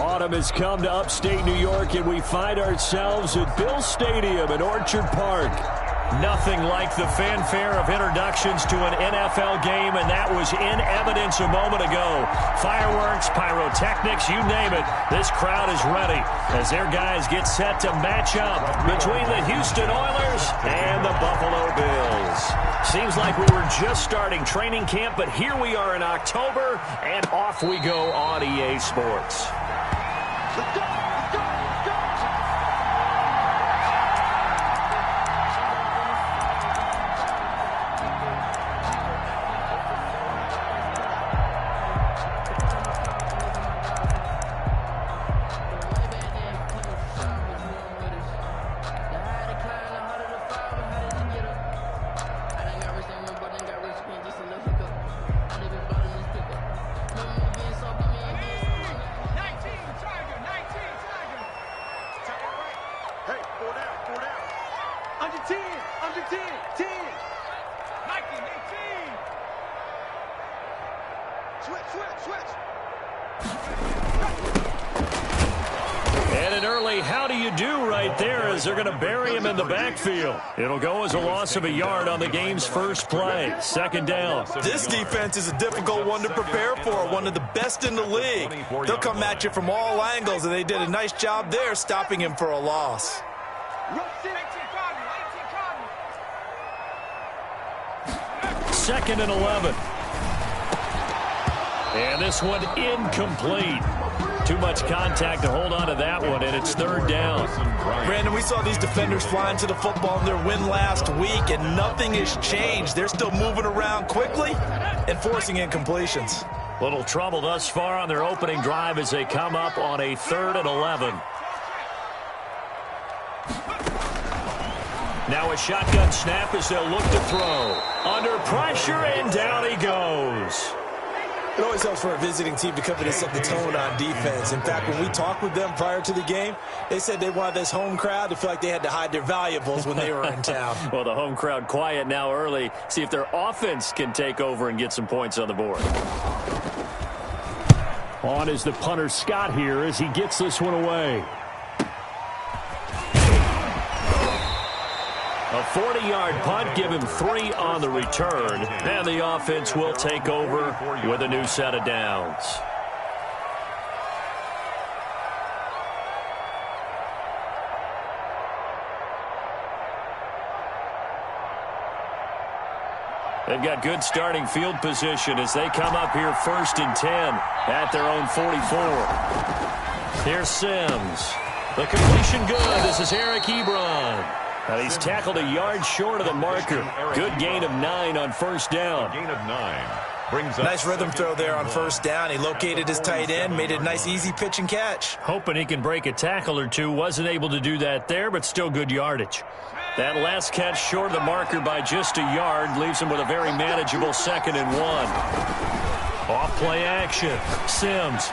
Autumn has come to upstate New York, and we find ourselves at Bill Stadium in Orchard Park. Nothing like the fanfare of introductions to an NFL game, and that was in evidence a moment ago. Fireworks, pyrotechnics, you name it. This crowd is ready as their guys get set to match up between the Houston Oilers and the Buffalo Bills. Seems like we were just starting training camp, but here we are in October, and off we go on EA Sports. Let's go! And an early how do you do right there as they're going to bury him in the backfield. It'll go as a loss of a yard on the game's first play. Second down. This defense is a difficult one to prepare for, one of the best in the league. They'll come at you from all angles, and they did a nice job there stopping him for a loss. Second and 11. And this one incomplete. Too much contact to hold on to that one, and it's third down. Brandon, we saw these defenders flying to the football in their win last week, and nothing has changed. They're still moving around quickly and forcing incompletions. Little trouble thus far on their opening drive as they come up on a 3rd and 11. Now a shotgun snap as they'll look to throw. Under pressure, and down he goes. It always helps for a visiting team to come in and set the tone on defense. In fact, when we talked with them prior to the game, they said they wanted this home crowd to feel like they had to hide their valuables when they were in town. Well, the home crowd quiet now early. See if their offense can take over and get some points on the board. On is the punter Scott here as he gets this one away. A 40-yard punt, give him 3 on the return, and the offense will take over with a new set of downs. They've got good starting field position as they come up here 1st and 10 at their own 44. Here's Sims. The completion good. This is Eric Ebron. He's tackled a yard short of the marker. Good gain of 9 on first down. Gain of 9 brings up nice rhythm throw there on first down. He located his tight end, made it a nice easy pitch and catch. Hoping he can break a tackle or two. Wasn't able to do that there, but still good yardage. That last catch short of the marker by just a yard leaves him with a very manageable 2nd and 1. Off play action. Sims.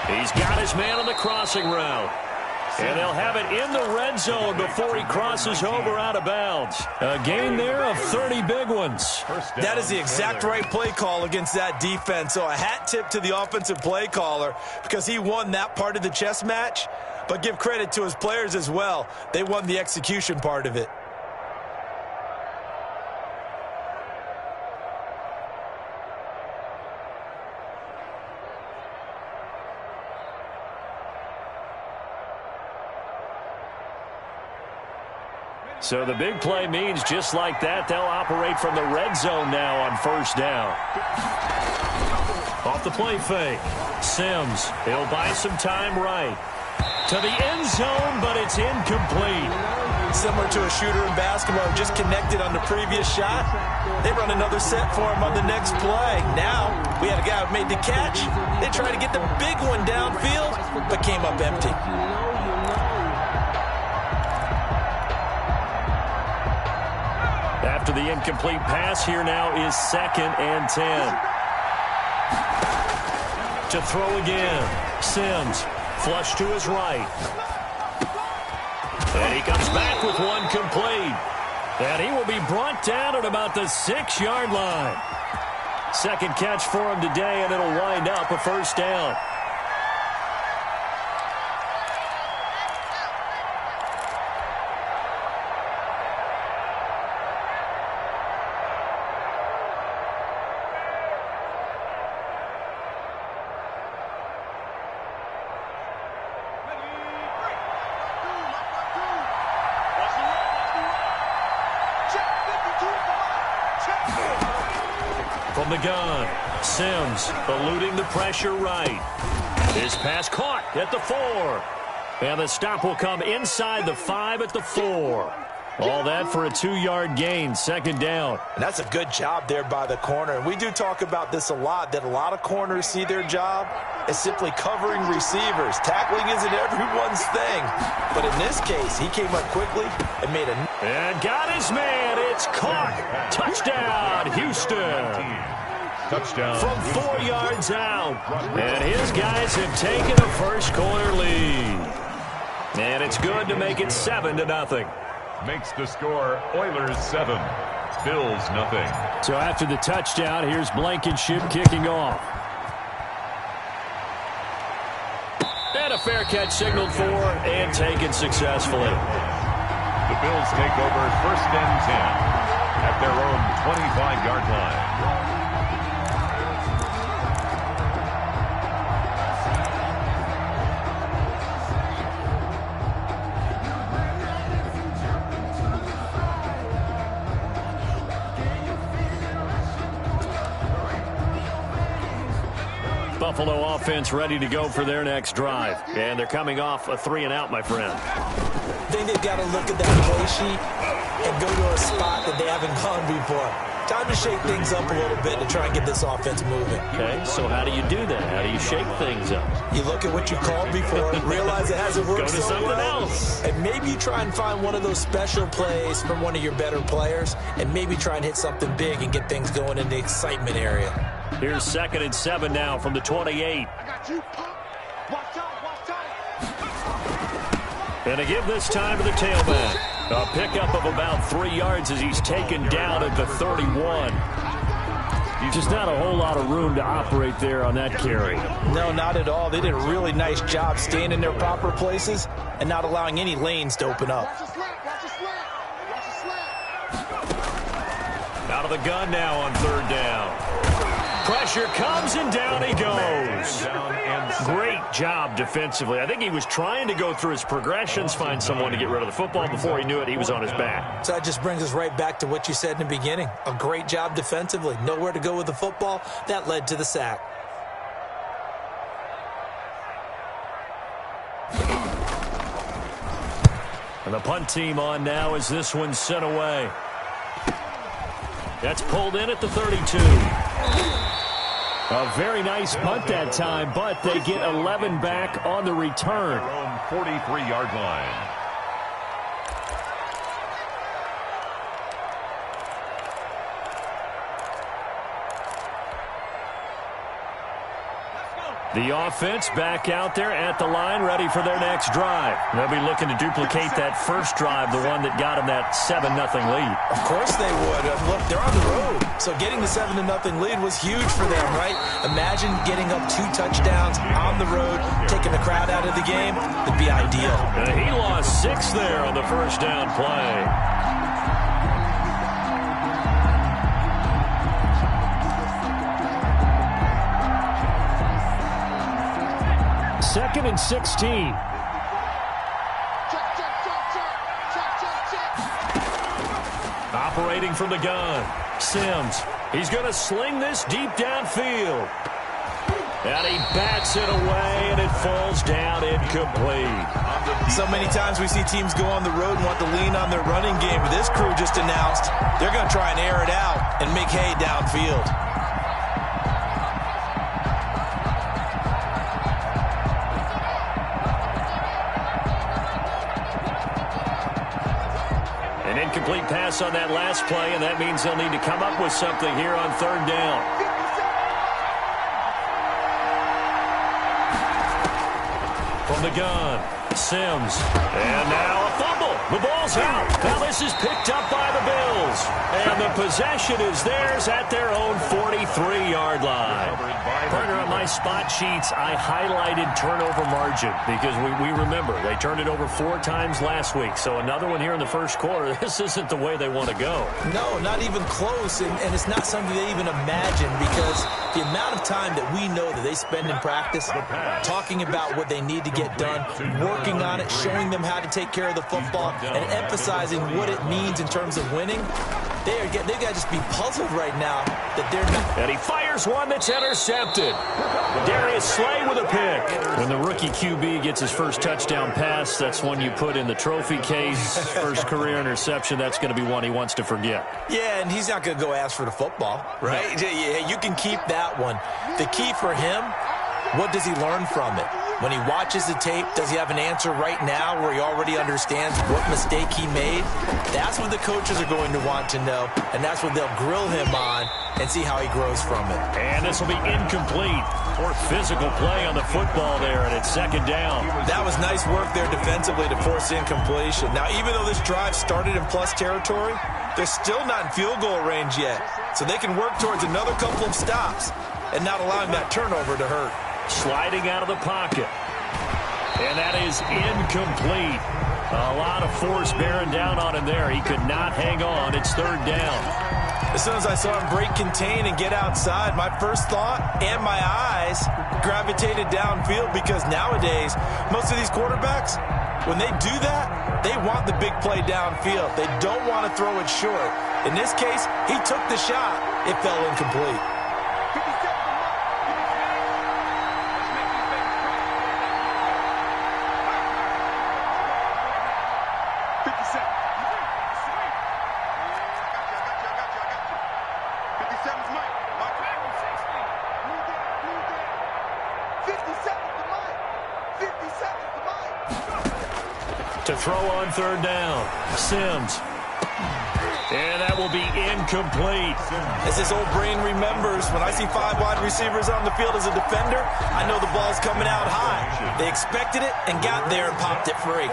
He's got his man on the crossing route. And they'll have it in the red zone before he crosses over out of bounds. A gain there of 30 big ones. That is the exact right play call against that defense. So a hat tip to the offensive play caller because he won that part of the chess match. But give credit to his players as well. They won the execution part of it. So the big play means just like that, they'll operate from the red zone now on first down. Off the play fake. Sims, he'll buy some time right. To the end zone, but it's incomplete. Similar to a shooter in basketball, just connected on the previous shot. They run another set for him on the next play. Now, we had a guy who made the catch. They tried to get the big one downfield, but came up empty. After the incomplete pass, here now is 2nd and 10. To throw again. Sims, flush to his right. And he comes back with one complete. And he will be brought down at about the 6-yard line. Second catch for him today, and it'll wind up a first down. From the gun, Sims eluding the pressure right. His pass caught at the 4. And the stop will come inside the 5 at the 4. All that for a 2-yard gain, second down. And that's a good job there by the corner. And we do talk about this a lot, that a lot of corners see their job as simply covering receivers. Tackling isn't everyone's thing. But in this case, he came up quickly and made a... And got his man. It's caught. Touchdown, Houston. Touchdown. From 4 yards out. And his guys have taken a first quarter lead. And it's good to make it 7-0. Makes the score Oilers 7, Bills nothing. So after the touchdown, here's Blankenship kicking off. And a fair catch signaled for and taken successfully. The Bills take over 1st and 10 at their own 25-yard line. Buffalo offense ready to go for their next drive. And they're coming off a 3-and-out, my friend. I think they've got to look at that play sheet and go to a spot that they haven't gone before. Time to shake things up a little bit to try and get this offense moving. Okay, so how do you do that? How do you shake things up? You look at what you called before, realize it hasn't worked Go to so something well, else. and maybe you try and find one of those special plays from one of your better players, and maybe try and hit something big and get things going in the excitement area. Here's 2nd and 7 now from the 28. And to give this time to the tailback. A pickup of about 3 yards as he's taken down at the 31. Just not a whole lot of room to operate there on that carry. No, not at all. They did a really nice job staying in their proper places and not allowing any lanes to open up. Out of the gun now on 3rd down. Pressure comes and down he goes. Great job defensively. I think he was trying to go through his progressions, find someone to get rid of the football. Before he knew it, he was on his back. So that just brings us right back to what you said in the beginning. A great job defensively. Nowhere to go with the football. That led to the sack. And the punt team on now as this one's sent away. That's pulled in at the 32. A very nice punt that time, but they get 11 back on the return. Their own 43-yard line. The offense back out there at the line, ready for their next drive. They'll be looking to duplicate that first drive, the one that got them that 7-0 lead. Of course they would. Look, they're on the road. So getting the 7-0 lead was huge for them, right? Imagine getting up 2 touchdowns on the road, taking the crowd out of the game. It'd be ideal. He lost 6 there on the first down play. 2nd and 16. Operating from the gun. Sims. He's going to sling this deep downfield. And he bats it away, and it falls down incomplete. So many times we see teams go on the road and want to lean on their running game. But this crew just announced they're going to try and air it out and make hay downfield. An incomplete pass on that last play, and that means they'll need to come up with something here on 3rd down. From the gun, Sims. And now a fumble. The ball's out. Now this is picked up by the Bills. And the possession is theirs at their own 43-yard line. Partner, on my spot sheets, I highlighted turnover margin because we remember they turned it over 4 times last week. So another one here in the first quarter. This isn't the way they want to go. No, not even close. And it's not something they even imagine because the amount of time that we know that they spend in practice talking about what they need to get done, working on it, showing them how to take care of the football, and emphasizing what it means in terms of winning, They've got to just be puzzled right now that they're not. And he fires one that's intercepted. Darius Slay with a pick. When the rookie QB gets his first touchdown pass, that's one you put in the trophy case. First career interception, that's going to be one he wants to forget. Yeah, and he's not going to go ask for the football, right? Yeah, you can keep that one. The key for him, what does he learn from it? When he watches the tape, does he have an answer right now where he already understands what mistake he made? That's what the coaches are going to want to know, and that's what they'll grill him on and see how he grows from it. And this will be incomplete. Or physical play on the football there, and it's second down. That was nice work there defensively to force incompletion. Now, even though this drive started in plus territory, they're still not in field goal range yet. So they can work towards another couple of stops and not allowing that turnover to hurt. Sliding out of the pocket. And that is incomplete. A lot of force bearing down on him there. He could not hang on. It's third down. As soon as I saw him break contain and get outside, my first thought and my eyes gravitated downfield, because nowadays, most of these quarterbacks, when they do that, they want the big play downfield. They don't want to throw it short. In this case, he took the shot. It fell incomplete. To throw on third down, Sims. And that will be incomplete. As this old brain remembers, when I see 5 wide receivers on the field as a defender, I know the ball's coming out high. They expected it and got there and popped it free.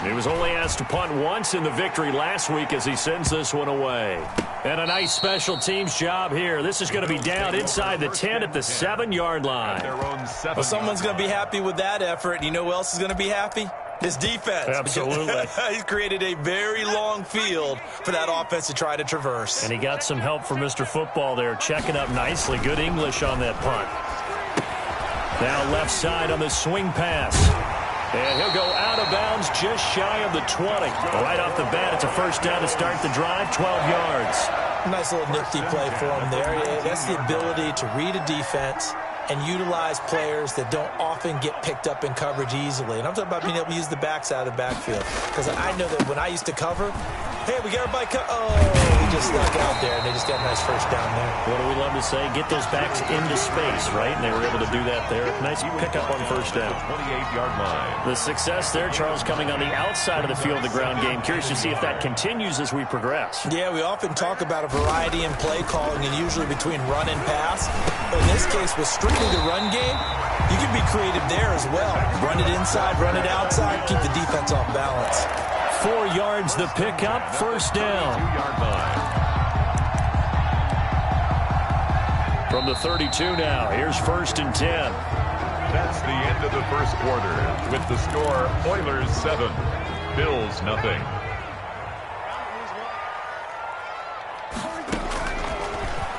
He was only asked to punt once in the victory last week as he sends this one away. And a nice special teams job here. This is going to be down inside the 10 at the 7-yard line. Well, someone's going to be happy with that effort. You know who else is going to be happy? His defense. Absolutely. He's created a very long field for that offense to try to traverse. And he got some help from Mr. Football there, checking up nicely. Good English on that punt. Now left side on the swing pass. And he'll go out of bounds just shy of the 20. Right off the bat, it's a first down to start the drive, 12 yards. Nice little nifty play for him there. That's the ability to read a defense and utilize players that don't often get picked up in coverage easily. And I'm talking about being able to use the backs out of the backfield. Because I know that when I used to cover, hey, we got everybody he just snuck out there, and they just got a nice first down there. What do we love to say? Get those backs into space, right? And they were able to do that there. Nice pickup on first down. 28-yard line. The success there, Charles, coming on the outside of the field, the ground game. Curious to see if that continues as we progress. Yeah, we often talk about a variety in play calling, and usually between run and pass. But in this case, with strictly the run game, you can be creative there as well. Run it inside, run it outside, keep the defense off balance. 4 yards the pickup, first down. 2-yard line. From the 32 now, here's first and 10. That's the end of the first quarter with the score Oilers 7, Bills nothing.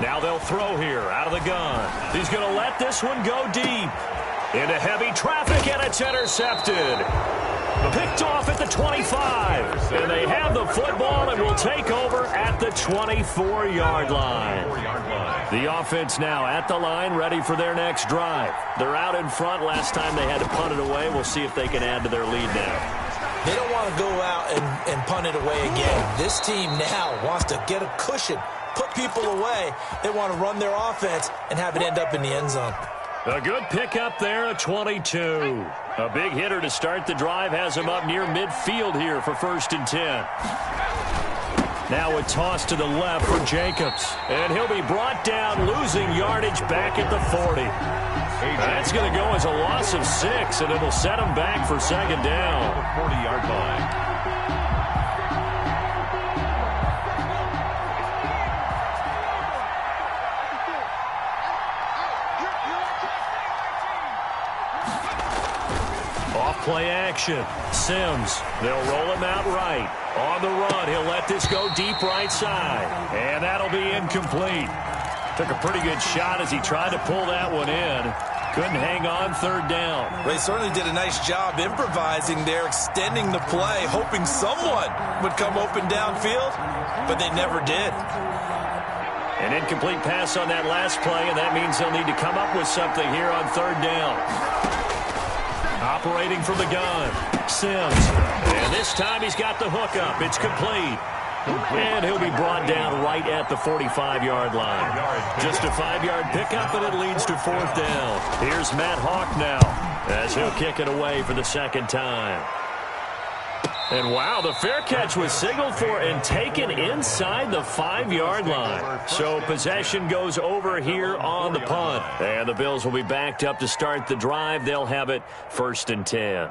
Now they'll throw here out of the gun. He's going to let this one go deep. Into heavy traffic, and it's intercepted. Picked off at the 25. And they have the football and will take over at the 24-yard line. The offense now at the line, ready for their next drive. They're out in front. Last time they had to punt it away. We'll see if they can add to their lead now. They don't want to go out and punt it away again. This team now wants to get a cushion, put people away. They want to run their offense and have it end up in the end zone. A good pickup there at 22. A big hitter to start the drive has him up near midfield here for first and 10. Now a toss to the left for Jacobs. And he'll be brought down, losing yardage back at the 40. That's going to go as a loss of 6, and it'll set him back for second down. 40-yard line. Play action. Sims. They'll roll him out right. On the run, he'll let this go deep right side. And that'll be incomplete. Took a pretty good shot as he tried to pull that one in. Couldn't hang on third down. They certainly did a nice job improvising there, extending the play, hoping someone would come open downfield, but they never did. An incomplete pass on that last play, and that means they'll need to come up with something here on third down. Operating from the gun, Sims. And this time he's got the hook up. It's complete. And he'll be brought down right at the 45-yard line. Just a 5-yard pickup, and it leads to fourth down. Here's Matt Hawk now as he'll kick it away for the second time. And wow, the fair catch was signaled for and taken inside the 5-yard line. So possession goes over here on the punt. And the Bills will be backed up to start the drive. They'll have it 1st and 10.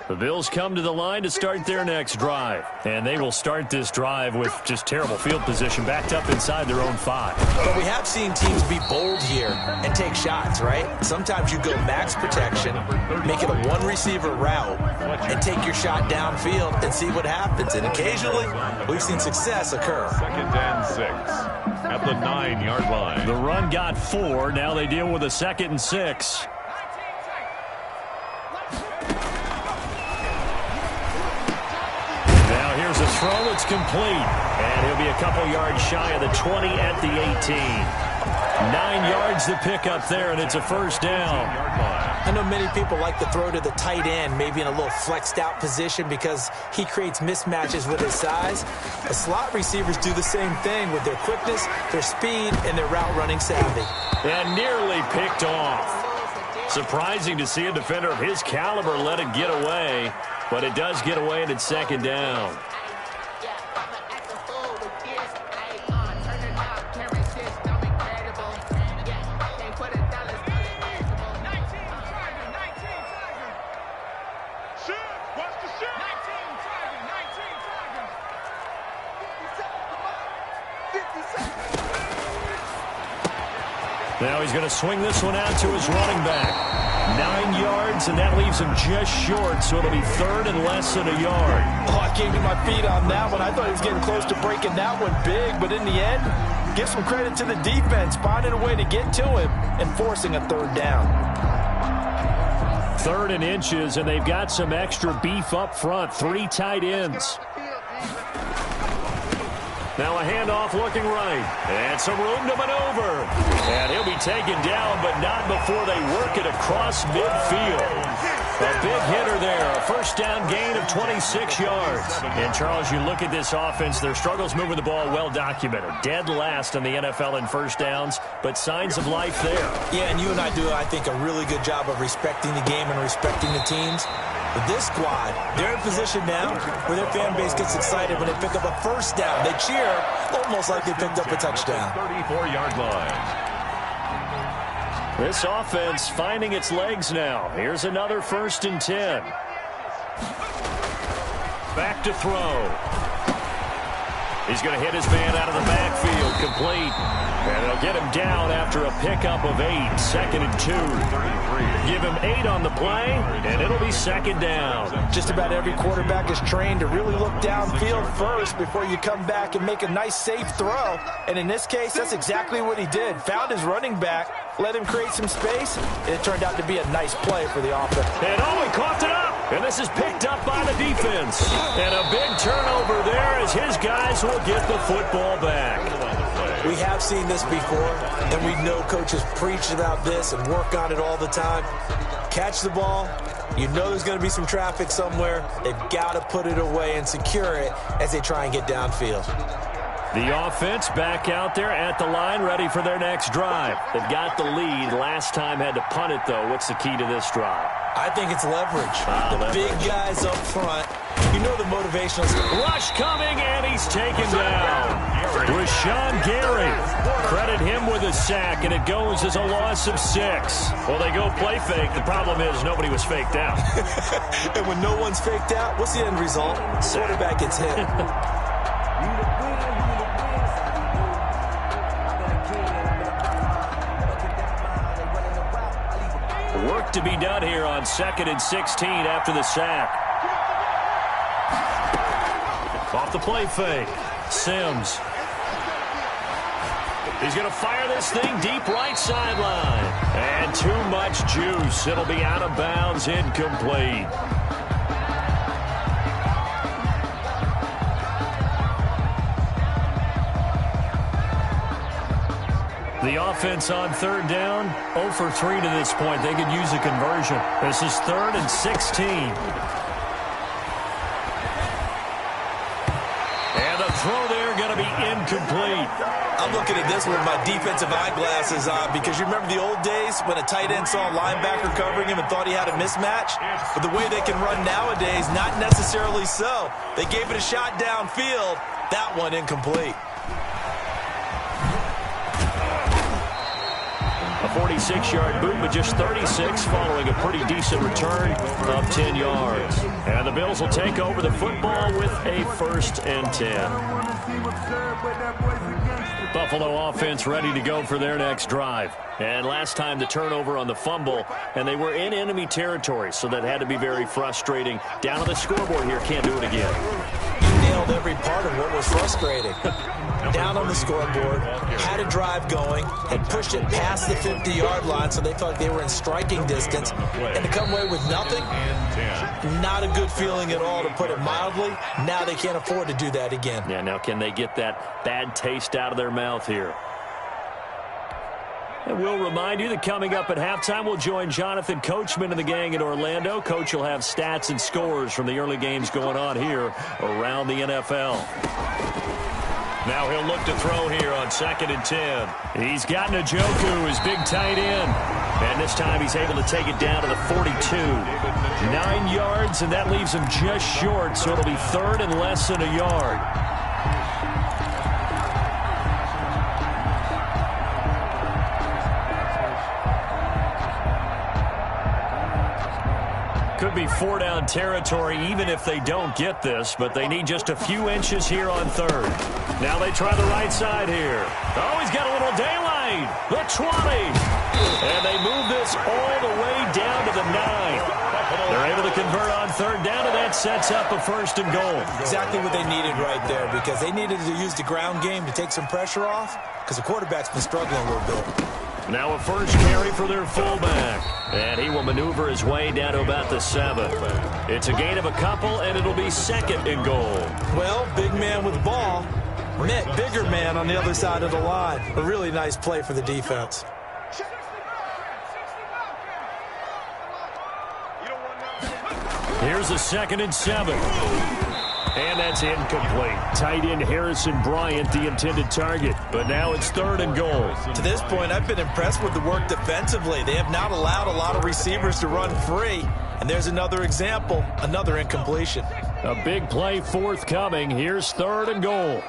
The Bills come to the line to start their next drive. And they will start this drive with just terrible field position, backed up inside their own 5. But we have seen teams be bold here and take shots, right? Sometimes you go max protection, make it a one-receiver route, and take your shot downfield and see what happens. And occasionally, we've seen success occur. 2nd and 6 at the 9-yard line. The run got 4. Now they deal with a 2nd and 6. Here's a throw. It's complete. And he'll be a couple yards shy of the 20 at the 18. 9 yards to pick up there, and it's a first down. I know many people like to throw to the tight end, maybe in a little flexed out position because he creates mismatches with his size. The slot receivers do the same thing with their quickness, their speed, and their route running savvy. And nearly picked off. Surprising to see a defender of his caliber let it get away, but it does get away, and it's 2nd down. Now he's going to swing this one out to his running back. 9 yards, and that leaves him just short, so it'll be third and less than a yard. Oh, I came to my feet on that one. I thought he was getting close to breaking that one big, but in the end, give some credit to the defense, finding a way to get to him and forcing a third down. 3rd and inches, and they've got some extra beef up front. 3 tight ends. Now a handoff looking right. And some room to maneuver. And he'll be taken down, but not before they work it across midfield. A big hitter there. A first down gain of 26 yards. And, Charles, you look at this offense, their struggles moving the ball well documented. Dead last in the NFL in first downs, but signs of life there. Yeah, and you and I do, I think, a really good job of respecting the game and respecting the teams. But this squad, they're in position now where their fan base gets excited when they pick up a first down. They cheer almost like they picked up a touchdown. 34-yard line. This offense finding its legs now. Here's another 1st and 10. Back to throw. He's going to hit his man out of the backfield, complete. And they'll get him down after a pickup of 8, 2nd and 2. Give him 8 on the play, and it'll be 2nd down. Just about every quarterback is trained to really look downfield first before you come back and make a nice, safe throw. And in this case, that's exactly what he did. Found his running back, let him create some space, and it turned out to be a nice play for the offense. And he coughed it up. And this is picked up by the defense. And a big turnover there as his guys will get the football back. We have seen this before, and we know coaches preach about this and work on it all the time. Catch the ball. You know there's going to be some traffic somewhere. They've got to put it away and secure it as they try and get downfield. The offense back out there at the line, ready for their next drive. They've got the lead. Last time had to punt it, though. What's the key to this drive? I think it's leverage. Big guys up front. You know the motivation. Rush coming, and he's taken down. Rashawn Gary. Credit him with a sack, and it goes as a loss of 6. Well, they go play fake. The problem is nobody was faked out. And when no one's faked out, what's the end result? Quarterback gets hit. Work to be done here on 2nd and 16 after the sack. Off the play fake. Sims. He's going to fire this thing deep right sideline. And too much juice. It'll be out of bounds, incomplete. The offense on 3rd down, 0 for 3 to this point. They could use a conversion. This is 3rd and 16. And the throw there going to be incomplete. I'm looking at this with my defensive eyeglasses on because you remember the old days when a tight end saw a linebacker covering him and thought he had a mismatch? But the way they can run nowadays, not necessarily so. They gave it a shot downfield. That one incomplete. A 46-yard boot, but just 36 following a pretty decent return of 10 yards. And the Bills will take over the football with a 1st and 10. Buffalo offense ready to go for their next drive. And last time the turnover on the fumble, and they were in enemy territory, so that had to be very frustrating. Down on the scoreboard here, can't do it again. You nailed every part of what was frustrating. Down on the scoreboard, had a drive going, had pushed it past the 50-yard line, so they felt like they were in striking distance, and to come away with nothing, not a good feeling at all, to put it mildly. Now they can't afford to do that again. Yeah, now can they get that bad taste out of their mouth here? And we'll remind you that coming up at halftime, we'll join Jonathan Coachman and the gang in Orlando. Coach will have stats and scores from the early games going on here around the NFL. Now he'll look to throw here on 2nd and 10. He's got Njoku, his big tight end. And this time he's able to take it down to the 42. 9 yards, and that leaves him just short, so it'll be 3rd and less than a yard. Could be 4-down territory even if they don't get this, but they need just a few inches here on 3rd. Now they try the right side here. Oh, he's got a little daylight. the 20. And they move this all the way down to the 9. They're able to convert on third down, and that sets up a 1st and goal. Exactly what they needed right there, because they needed to use the ground game to take some pressure off, because the quarterback's been struggling a little bit. Now a first carry for their fullback. And he will maneuver his way down to about the 7. It's a gain of a couple, and it'll be 2nd and goal. Well, big man with ball met bigger man on the other side of the line. A really nice play for the defense. Here's a 2nd and 7. And that's incomplete. Tight end Harrison Bryant, the intended target. But now it's 3rd and goal. To this point, I've been impressed with the work defensively. They have not allowed a lot of receivers to run free. And there's another example, another incompletion. A big play forthcoming. Here's 3rd and goal.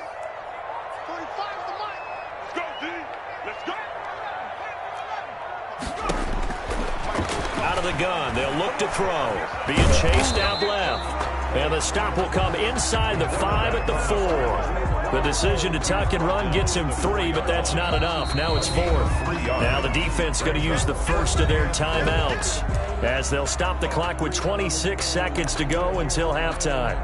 Out of the gun, they'll look to throw. Being chased out left. And the stop will come inside the 5 at the 4. The decision to tuck and run gets him 3, but that's not enough. Now it's 4th. Now the defense going to use the first of their timeouts, as they'll stop the clock with 26 seconds to go until halftime.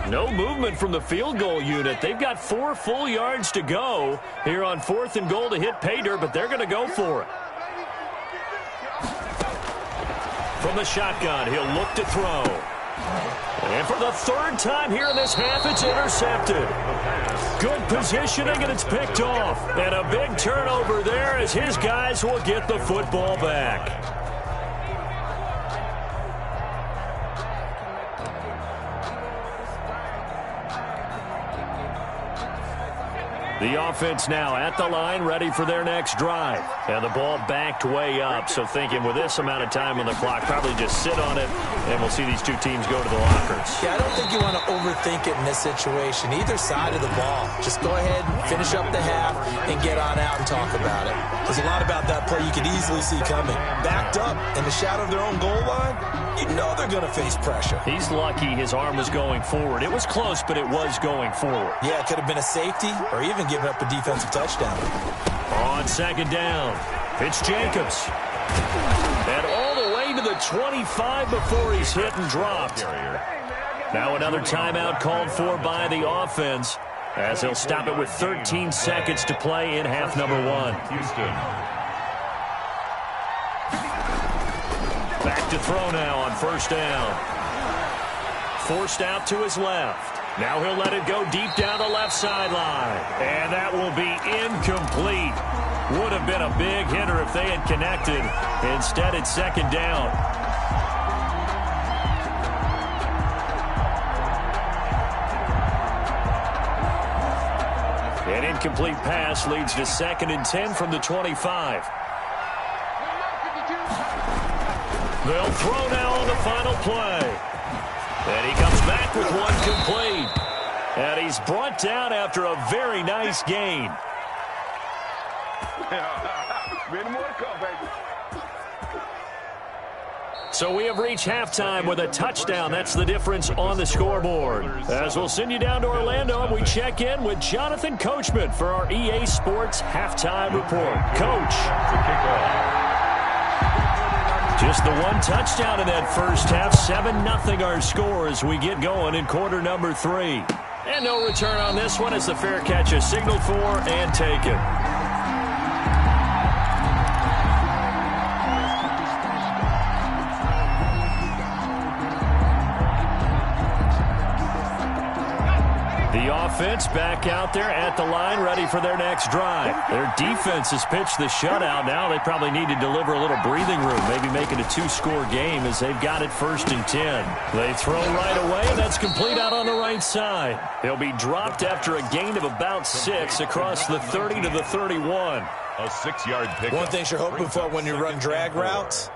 No movement from the field goal unit. They've got 4 full yards to go here on 4th and goal to hit pay dirt, but they're going to go for it. From the shotgun, he'll look to throw. And for the 3rd time here in this half, it's intercepted. Good positioning, and it's picked off. And a big turnover there as his guys will get the football back. The offense now at the line, ready for their next drive. And the ball backed way up, so thinking with this amount of time on the clock, probably just sit on it, and we'll see these two teams go to the lockers. Yeah, I don't think you want to overthink it in this situation. Either side of the ball. Just go ahead, finish up the half, and get on out and talk about it. There's a lot about that play you could easily see coming. Backed up in the shadow of their own goal line, you know they're going to face pressure. He's lucky his arm was going forward. It was close, but it was going forward. Yeah, it could have been a safety or even giving up a defensive touchdown. On 2nd down, it's Jacobs. And all the way to the 25 before he's hit and dropped. Now another timeout called for by the offense, as they'll stop it with 13 seconds to play in half number 1. Houston. Back to throw now on 1st down. Forced out to his left. Now he'll let it go deep down the left sideline. And that will be incomplete. Would have been a big hitter if they had connected. Instead, it's 2nd down. An incomplete pass leads to 2nd and 10 from the 25. They'll throw now on the final play. And he comes back with one complete. And he's brought down after a very nice gain. So we have reached halftime with a touchdown. That's the difference on the scoreboard. As we'll send you down to Orlando, and we check in with Jonathan Coachman for our EA Sports Halftime Report. Coach. Just the one touchdown in that first half. 7-0 our score as we get going in quarter number 3. And no return on this one as the fair catch is signaled for and taken. The offense back out there at the line, ready for their next drive. Their defense has pitched the shutout. Now they probably need to deliver a little breathing room, maybe make it a 2-score game as they've got it 1st and 10. They throw right away. That's complete out on the right side. They'll be dropped after a gain of about 6 across the 30 to the 31. A 6-yard pickup. One thing you're hoping for when you run drag routes,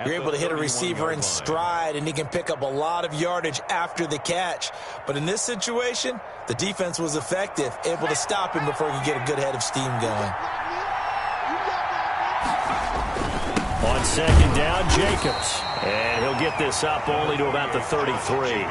You're able to hit a receiver in stride, and he can pick up a lot of yardage after the catch. But in this situation, the defense was effective, able to stop him before he could get a good head of steam going. On second down, Jacobs. And he'll get this up only to about the 33.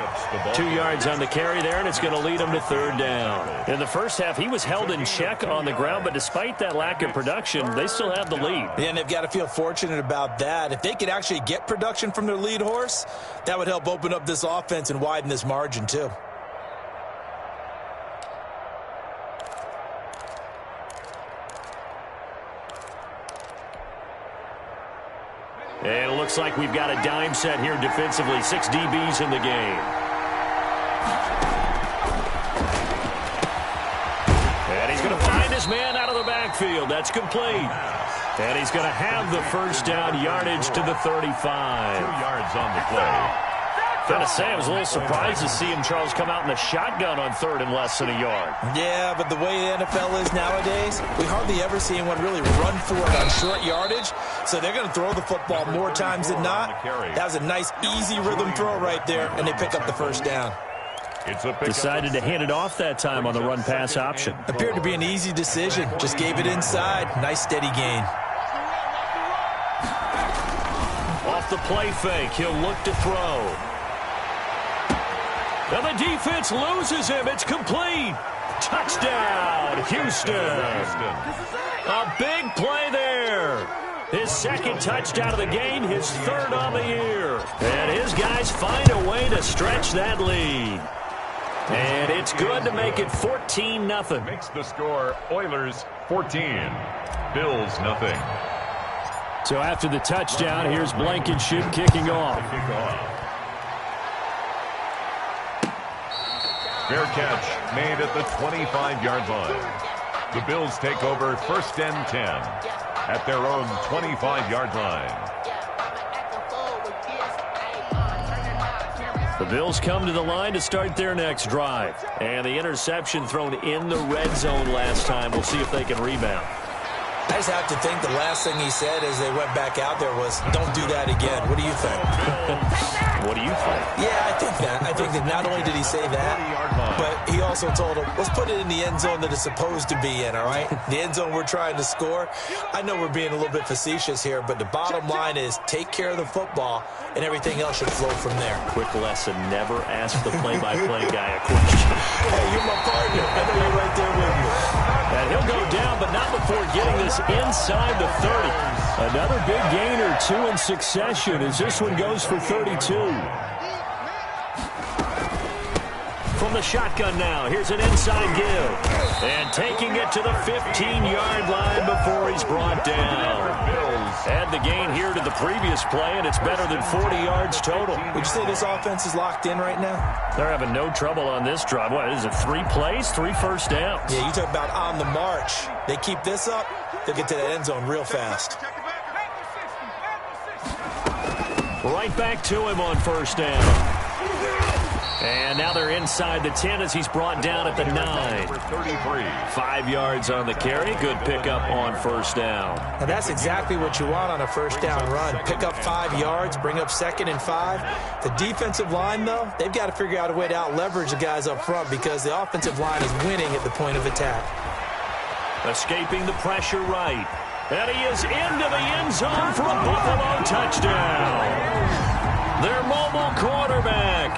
2 yards on the carry there, and it's going to lead him to third down. In the first half, he was held in check on the ground, but despite that lack of production, they still have the lead. Yeah, and they've got to feel fortunate about that. If they could actually get production from their lead horse, that would help open up this offense and widen this margin too. And it looks like we've got a dime set here defensively. 6 DBs in the game. And he's going to find his man out of the backfield. That's complete. And he's going to have the first down, yardage to the 35. 2 yards on the play. Gotta say, I was a little surprised to see him, Charles, come out in the shotgun on third and less than a yard. Yeah, but the way the NFL is nowadays, we hardly ever see anyone really run for it on short yardage. So they're going to throw the football more times than not. That was a nice, easy rhythm throw right there, and they pick up the first down. Decided to hand it off that time on the run-pass option. Appeared to be an easy decision. Just gave it inside. Nice, steady gain. Off the play fake, he'll look to throw. Now the defense loses him. It's complete. Touchdown, Houston. A big play there. His second touchdown of the game, his third on the year. And his guys find a way to stretch that lead. And it's good to make it 14-0. Makes the score Oilers 14, Bills nothing. So after the touchdown, here's Blankenship kicking off. Fair catch made at the 25-yard line. The Bills take over first and 10 at their own 25-yard line. The Bills come to the line to start their next drive. And the interception thrown in the red zone last time. We'll see if they can rebound. I just have to think the last thing he said as they went back out there was, don't do that again. What do you think? What do you think? Yeah, I think that. I think that not only did he say that, but he also told him, let's put it in the end zone that it's supposed to be in, all right? The end zone we're trying to score. I know we're being a little bit facetious here, but the bottom line is take care of the football, and everything else should flow from there. Quick lesson, never ask the play-by-play guy a question. Hey, you're my partner. I know you're right there with me. And he'll go down, but not before getting this inside the 30. Another big gain or two in succession as this one goes for 32. From the shotgun now, here's an inside give. And taking it to the 15-yard line before he's brought down. Add the gain here to the previous play, and it's better than 40 yards total. Would you say this offense is locked in right now? They're having no trouble on this drive. What, is it 3 plays, 3 first downs? Yeah, you talk about on the march. They keep this up, they'll get to the end zone real fast. Right back to him on first down. And now they're inside the 10 as he's brought down at the 9. 5 yards on the carry. Good pickup on first down. Now that's exactly what you want on a first down run. Pick up 5 yards, bring up 2nd and 5. The defensive line, though, they've got to figure out a way to out-leverage the guys up front because the offensive line is winning at the point of attack. Escaping the pressure right. And he is into the end zone for a Buffalo touchdown. Their mobile quarterback.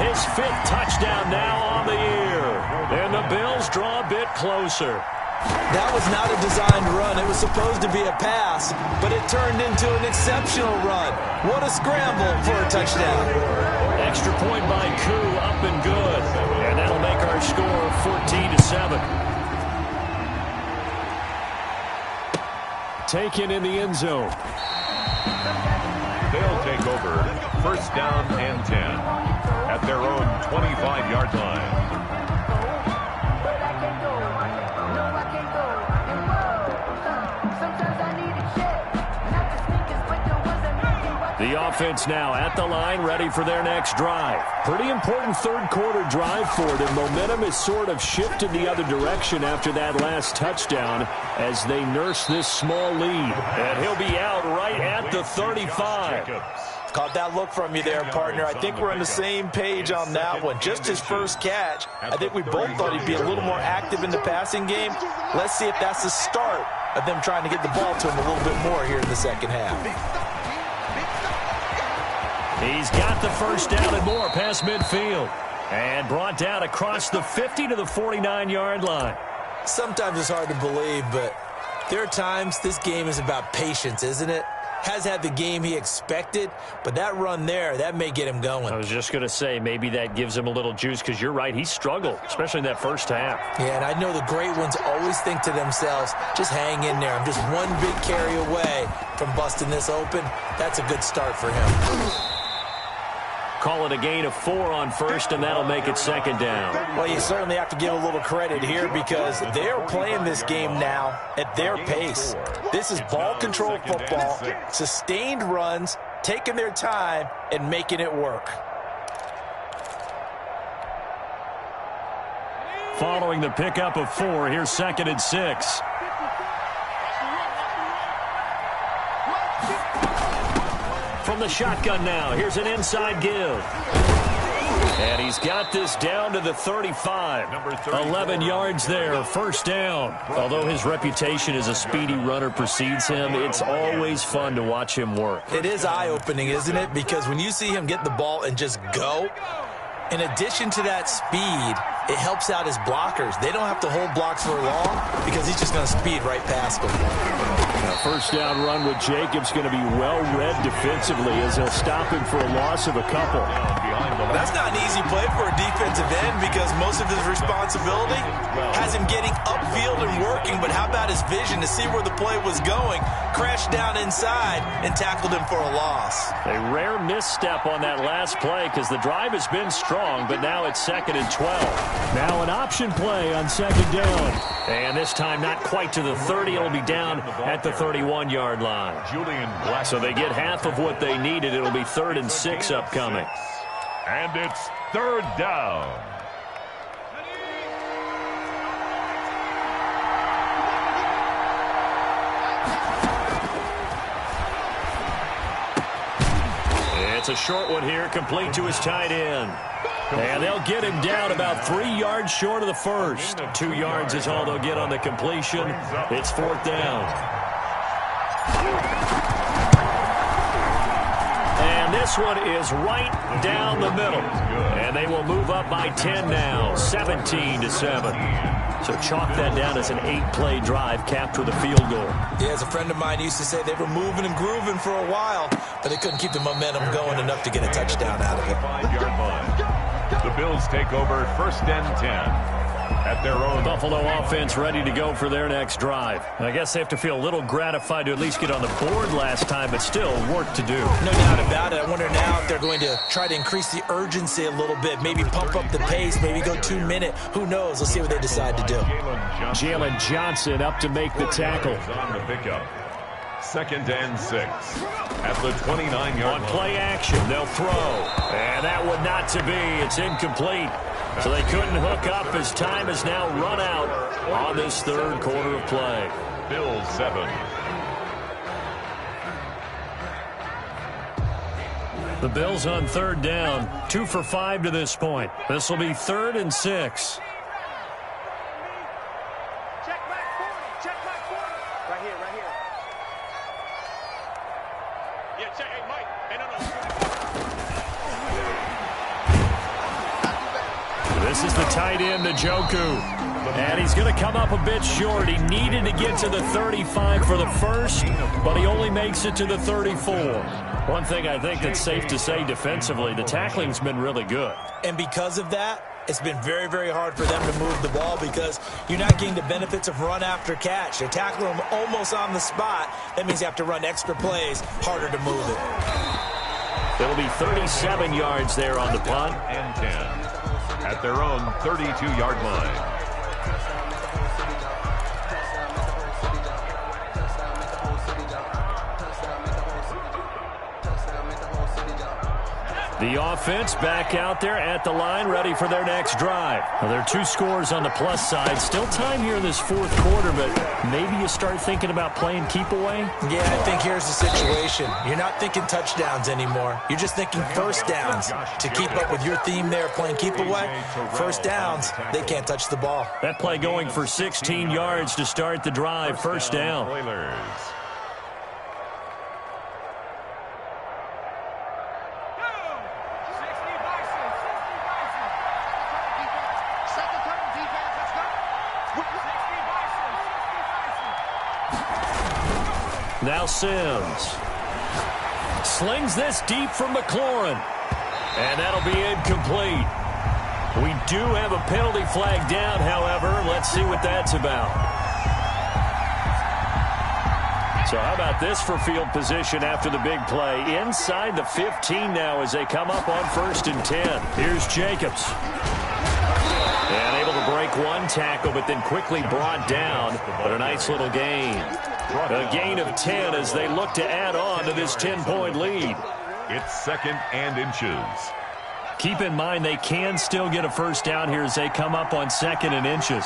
His 5th touchdown now on the year. And the Bills draw a bit closer. That was not a designed run. It was supposed to be a pass, but it turned into an exceptional run. What a scramble for a touchdown. Extra point by Koo, up and good. And that'll make our score 14-7. Taken in the end zone. They'll take over first down and 10 at their own 25-yard line. The offense now at the line, ready for their next drive. Pretty important third-quarter drive for them. Momentum has sort of shifted the other direction after that last touchdown as they nurse this small lead. And he'll be out right at the 35. Caught that look from you there, partner. I think we're on the same page on that one. Just his first catch. I think we both thought he'd be a little more active in the passing game. Let's see if that's the start of them trying to get the ball to him a little bit more here in the second half. He's got the first down and more past midfield. And brought down across the 50 to the 49-yard line. Sometimes it's hard to believe, but there are times this game is about patience, isn't it? Has had the game he expected, but that run there, that may get him going. I was just going to say, maybe that gives him a little juice, because you're right, he struggled, especially in that first half. Yeah, and I know the great ones always think to themselves, just hang in there. I'm just one big carry away from busting this open. That's a good start for him. Call it a gain of 4 on first, and that'll make it second down. Well, you certainly have to give a little credit here because they're playing this game now at their pace. This is ball control football, sustained runs, taking their time, and making it work. Following the pickup of 4, here's 2nd and 6. From the shotgun now, here's an inside give. And he's got this down to the 35. 11 yards there, first down. Although his reputation as a speedy runner precedes him, it's always fun to watch him work. It is eye-opening, isn't it? Because when you see him get the ball and just go, in addition to that speed, it helps out his blockers. They don't have to hold blocks for long because he's just going to speed right past them. First down run with Jacobs going to be well-read defensively as he'll stop him for a loss of a couple. That's not an easy play for a defensive end because most of his responsibility has him getting upfield and working, but how about his vision to see where the play was going, crashed down inside, and tackled him for a loss. A rare misstep on that last play because the drive has been strong, but now it's 2nd and 12. Now an option play on 2nd down. And this time not quite to the 30. It'll be down at the 31-yard line. So they get half of what they needed. It'll be 3rd and 6 upcoming. And it's 3rd down. It's a short one here, complete to his tight end. And they'll get him down about 3 yards short of the first. 2 yards is all they'll get on the completion. It's 4th down. And this one is right down the middle. And they will move up by 10 now, 17-7. So chalk that down as an 8-play drive capped with a field goal. Yeah, as a friend of mine used to say, they were moving and grooving for a while, but they couldn't keep the momentum going enough to get a touchdown out of it. 5-yard line. The Bills take over 1st and 10. At their own. Buffalo offense ready to go for their next drive. I guess they have to feel a little gratified to at least get on the board last time, but still work to do. No doubt about it. I wonder now if they're going to try to increase the urgency a little bit, maybe pump up the pace, maybe go 2-minute. Who knows? Let's see what they decide to do. Jalen Johnson up to make the tackle. On the pickup. 2nd and 6. At the 29-yard line. On play action, they'll throw. And that one not to be. It's incomplete. So they couldn't hook up as time has now run out on this 3rd quarter of play. Bills 7. The Bills on 3rd down. 2 for 5 to this point. This will be 3rd and 6. Check back 40. Check back 40. Right here, right here. Yeah, check. Hey, Mike. Hey, no. This is the tight end, Njoku. And he's going to come up a bit short. He needed to get to the 35 for the first, but he only makes it to the 34. One thing I think that's safe to say defensively, the tackling's been really good. And because of that, it's been very, very hard for them to move the ball because you're not getting the benefits of run after catch. They're tackling them almost on the spot. That means you have to run extra plays, harder to move it. It'll be 37 yards there on the punt. And 10. At their own 32-yard line. The offense back out there at the line, ready for their next drive. Well, there are 2 scores on the plus side. Still time here in this 4th quarter, but maybe you start thinking about playing keep away? Yeah, I think here's the situation. You're not thinking touchdowns anymore. You're just thinking first downs. To keep up with your theme there, playing keep away, first downs, they can't touch the ball. That play going for 16 yards to start the drive. First down. Oilers. Now Sims slings this deep from McLaurin, and that'll be incomplete. We do have a penalty flag down, however. Let's see what that's about. So how about this for field position after the big play? Inside the 15 now as they come up on 1st and 10. Here's Jacobs. And able to break one tackle, but then quickly brought down. But a nice little gain. A gain of 10 as they look to add on to this 10-point lead. It's 2nd and inches. Keep in mind they can still get a first down here as they come up on 2nd and inches.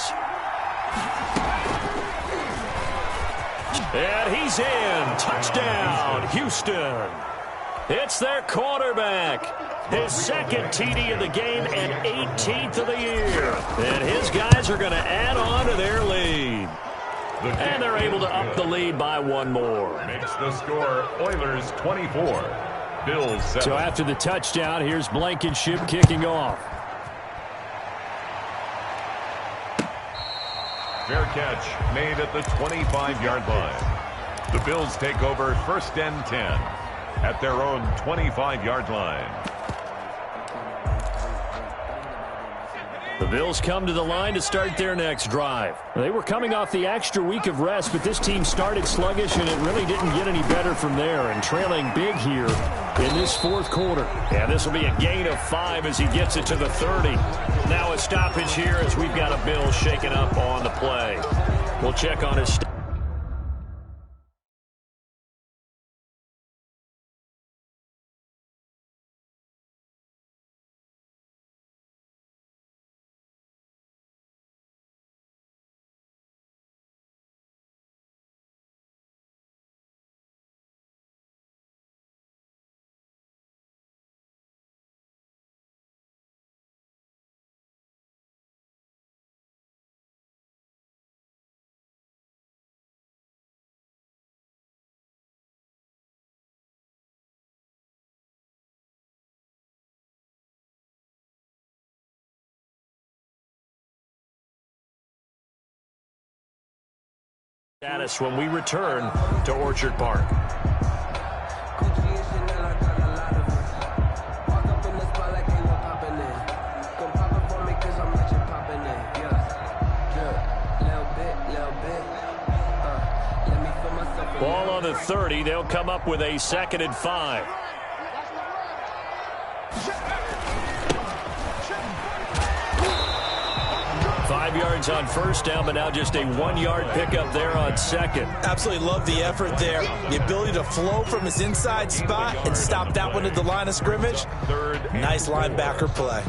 And he's in. Touchdown, Houston. It's their quarterback. His 2nd TD of the game and 18th of the year. And his guys are going to add on to their lead. And they're able to up the lead by 1 more. Makes the score Oilers 24, Bills 7. So after the touchdown, here's Blankenship kicking off. Fair catch made at the 25-yard line. The Bills take over 1st and 10 at their own 25-yard line. The Bills come to the line to start their next drive. They were coming off the extra week of rest, but this team started sluggish, and it really didn't get any better from there, and trailing big here in this 4th quarter. And this will be a gain of 5 as he gets it to the 30. Now a stoppage here as we've got a Bills shaken up on the play. We'll check on his status when we return to Orchard Park. Ball on the 30. They'll come up with a 2nd and 5. Yards on first down, but now just a 1-yard pickup there on 2nd. Absolutely love the effort there. The ability to flow from his inside spot and stop that one at the line of scrimmage. Nice linebacker play.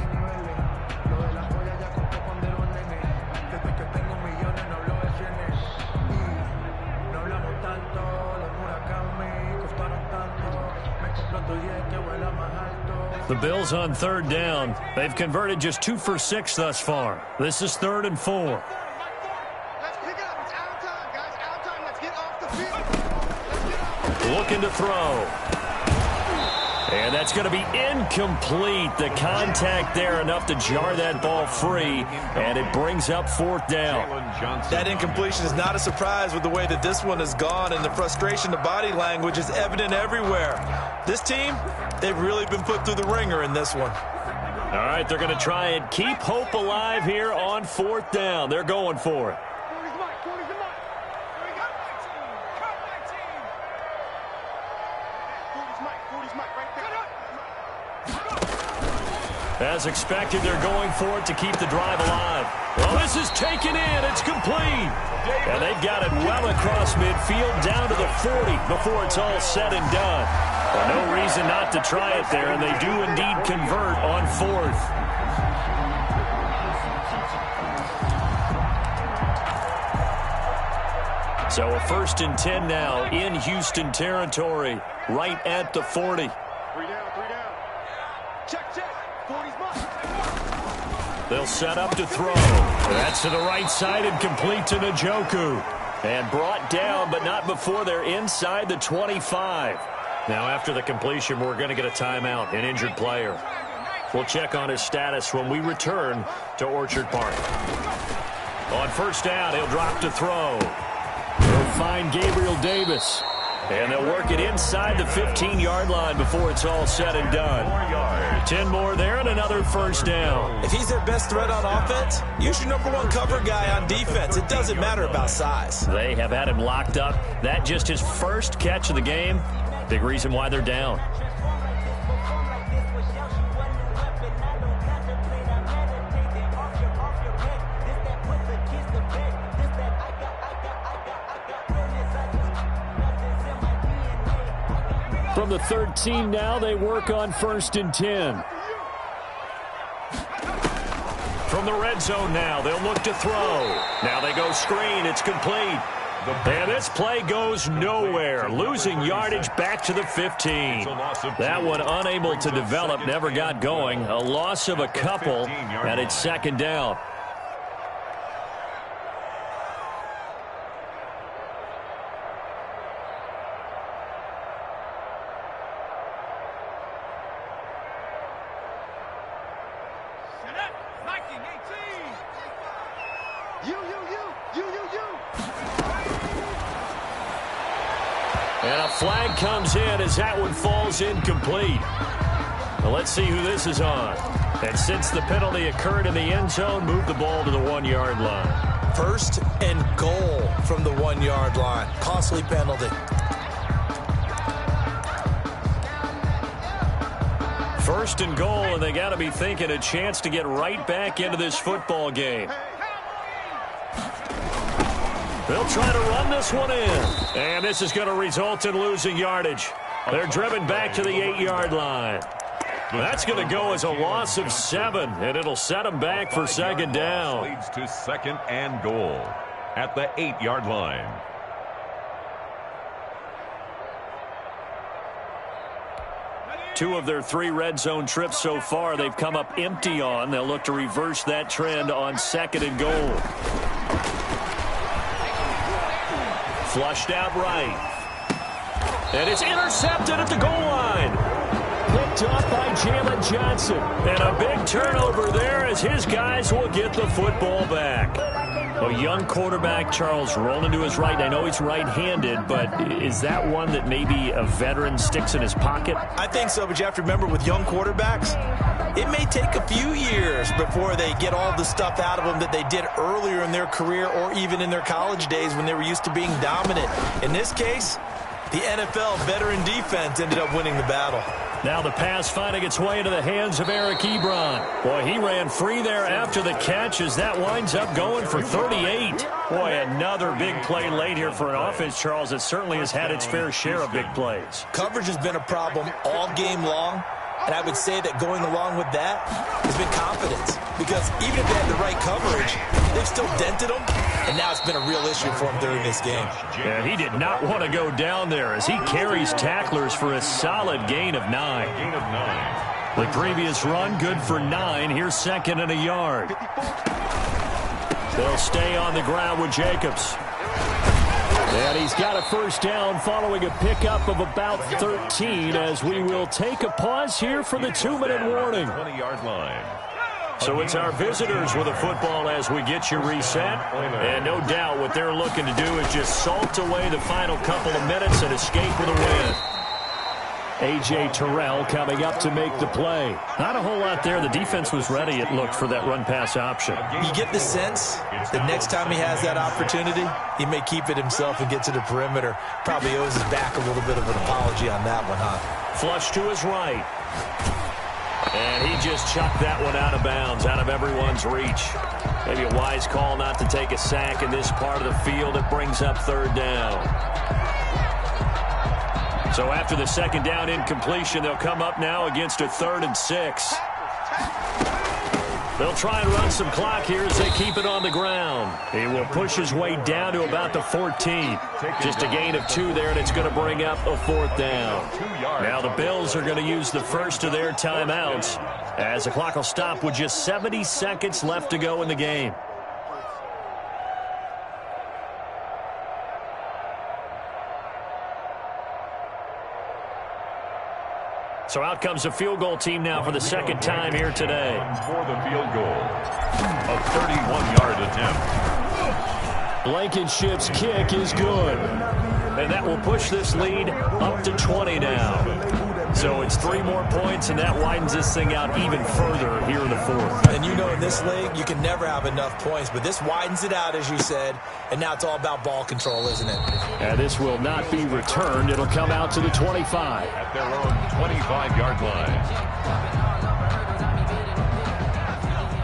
The Bills on 3rd down. They've converted just 2 for 6 thus far. This is 3rd and 4. Let's pick it up. It's out of time, guys. Out of time. Let's get off the field. Looking to throw. And that's going to be incomplete. The contact there enough to jar that ball free, and it brings up 4th down. That incompletion is not a surprise with the way that this one has gone, and the frustration, the body language is evident everywhere. This team, they've really been put through the ringer in this one. All right, they're going to try and keep hope alive here on 4th down. They're going for it. As expected, they're going for it to keep the drive alive. Well, this is taken in. It's complete. And they've got it well across midfield down to the 40 before it's all said and done. Well, no reason not to try it there, and they do indeed convert on fourth. So a 1st and 10 now in Houston territory, right at the 40. 3 down, 3 down. Check. 40's mine. They'll set up to throw. That's to the right side and complete to Njoku. And brought down, but not before they're inside the 25. Now after the completion, we're going to get a timeout, an injured player. We'll check on his status when we return to Orchard Park. On 1st down, he'll drop to throw. They'll find Gabriel Davis. And they'll work it inside the 15-yard line before it's all said and done. 10 more there and another 1st down. If he's their best threat on offense, use your #1 cover guy on defense. It doesn't matter about size. They have had him locked up. That just his first catch of the game. Big reason why they're down. From the 13 now, they work on 1st and 10. From the red zone now, they'll look to throw. Now they go screen. It's complete. And this play goes nowhere. Losing yardage back to the 15. That one unable to develop, never got going. A loss of a couple, and it's 2nd down. And a flag comes in as that one falls incomplete. Well, let's see who this is on. And since the penalty occurred in the end zone, move the ball to the 1-yard line. 1st and goal from the 1-yard line. Costly penalty. 1st and goal, and they got to be thinking a chance to get right back into this football game. They'll try to run this one in. And this is going to result in losing yardage. They're driven back to the 8-yard line. That's going to go as a loss of 7, and it'll set them back for 2nd down. Leads to 2nd and goal at the 8-yard line. Two of their 3 red zone trips so far, they've come up empty on. They'll look to reverse that trend on 2nd and goal. Flushed out right. And it's intercepted at the goal line. Picked up by Jalen Johnson. And a big turnover there as his guys will get the football back. A young quarterback, Charles, rolling to his right. I know he's right-handed, but is that one that maybe a veteran sticks in his pocket? I think so, but you have to remember with young quarterbacks, it may take a few years before they get all the stuff out of them that they did earlier in their career or even in their college days when they were used to being dominant. In this case, the NFL veteran defense ended up winning the battle. Now the pass finding its way into the hands of Eric Ebron. Boy, he ran free there after the catch as that winds up going for 38. Boy, another big play late here for an offense, Charles, that certainly has had its fair share of big plays. Coverage has been a problem all game long, and I would say that going along with that has been confidence. Because even if they had the right coverage, they've still dented them, and now it's been a real issue for them during this game. Yeah, he did not want to go down there as he carries tacklers for a solid gain of 9. The previous run, good for 9. Here's 2nd and a yard. They'll stay on the ground with Jacobs. And he's got a 1st down following a pickup of about 13 as we will take a pause here for the 2-minute warning. 20-yard line. So it's our visitors with a football as we get you reset. And no doubt what they're looking to do is just salt away the final couple of minutes and escape with a win. A.J. Terrell coming up to make the play. Not a whole lot there. The defense was ready, it looked, for that run-pass option. You get the sense that next time he has that opportunity, he may keep it himself and get to the perimeter. Probably owes his back a little bit of an apology on that one, huh? Flush to his right. And he just chucked that one out of bounds, out of everyone's reach. Maybe a wise call not to take a sack in this part of the field. It brings up 3rd down. So after the second down incompletion, they'll come up now against a 3rd and 6. They'll try and run some clock here as they keep it on the ground. He will push his way down to about the 14. Just a gain of 2 there, and it's going to bring up a 4th down. Now the Bills are going to use the first of their timeouts as the clock will stop with just 70 seconds left to go in the game. So out comes the field goal team now for the second time here today. For the field goal, a 31-yard attempt. Blankenship's kick is good. And that will push this lead up to 20 now. So it's 3 more points, and that widens this thing out even further here in the 4th. And you know in this league, you can never have enough points, but this widens it out, as you said, and now it's all about ball control, isn't it? And this will not be returned. It'll come out to the 25. At their own 25-yard line.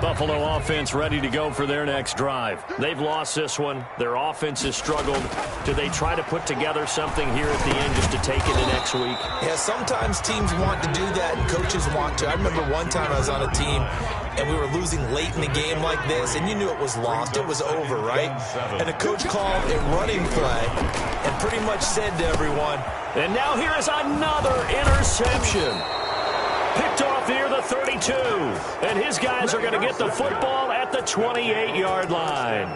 Buffalo offense ready to go for their next drive. They've lost this one. Their offense has struggled. Do they try to put together something here at the end just to take into next week? Yeah, sometimes teams want to do that and coaches want to. I remember one time I was on a team and we were losing late in the game like this, and you knew it was lost. It was over, right? And the coach called a running play and pretty much said to everyone, and now here is another interception. Picked off near the 32. And his guys are going to get the football at the 28-yard line.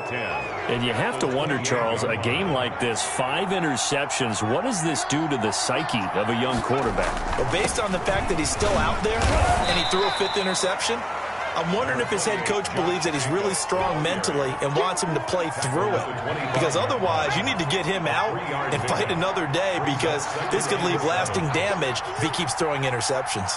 And you have to wonder, Charles, a game like this, 5 interceptions, what does this do to the psyche of a young quarterback? Well, based on the fact that he's still out there and he threw a 5th interception, I'm wondering if his head coach believes that he's really strong mentally and wants him to play through it. Because otherwise, you need to get him out and fight another day, because this could leave lasting damage if he keeps throwing interceptions.